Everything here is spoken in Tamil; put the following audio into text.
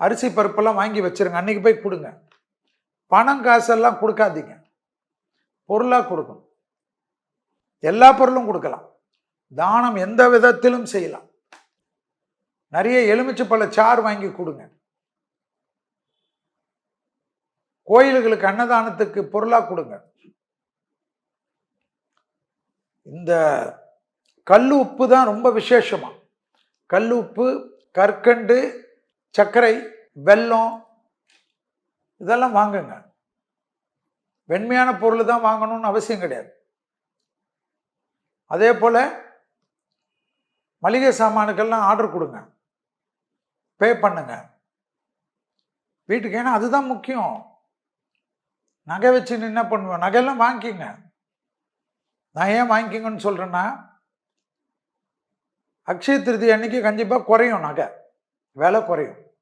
அரிசி பருப்பெல்லாம் வாங்கி வச்சிருங்க, அன்னைக்கு போய் கொடுங்க. பணம் காசெல்லாம் கொடுக்காதீங்க, பொருளாக கொடுக்கணும். எல்லா பொருளும் கொடுக்கலாம். தானம் எந்த விதத்திலும் செய்யலாம். நிறைய எலுமிச்சை பழ சாறு வாங்கி கொடுங்க. கோயில்களுக்கு அன்னதானத்துக்கு பொருளாக கொடுங்க. இந்த கல் உப்பு தான் ரொம்ப விசேஷமா. கல் உப்பு, கற்கண்டு, சர்க்கரை, வெல்லம் இதெல்லாம் வாங்குங்க. வெண்மையான பொருள் தான் வாங்கணும்னு அவசியம் கிடையாது. அதே போல மளிகை சாமானுக்கெல்லாம் ஆர்டர் கொடுங்க, பே பண்ணுங்க வீட்டுக்கு. ஏன்னா அதுதான் முக்கியம். நகை வச்சு என்ன பண்ணுவேன்? நகையெல்லாம் வாங்கிக்கிங்க. நான் ஏன் வாங்கிக்கிங்கன்னு சொல்றேன்னா, அக்ஷய திருதி அன்னைக்கு கண்டிப்பாக குறையும், நகை விலை குறையும்.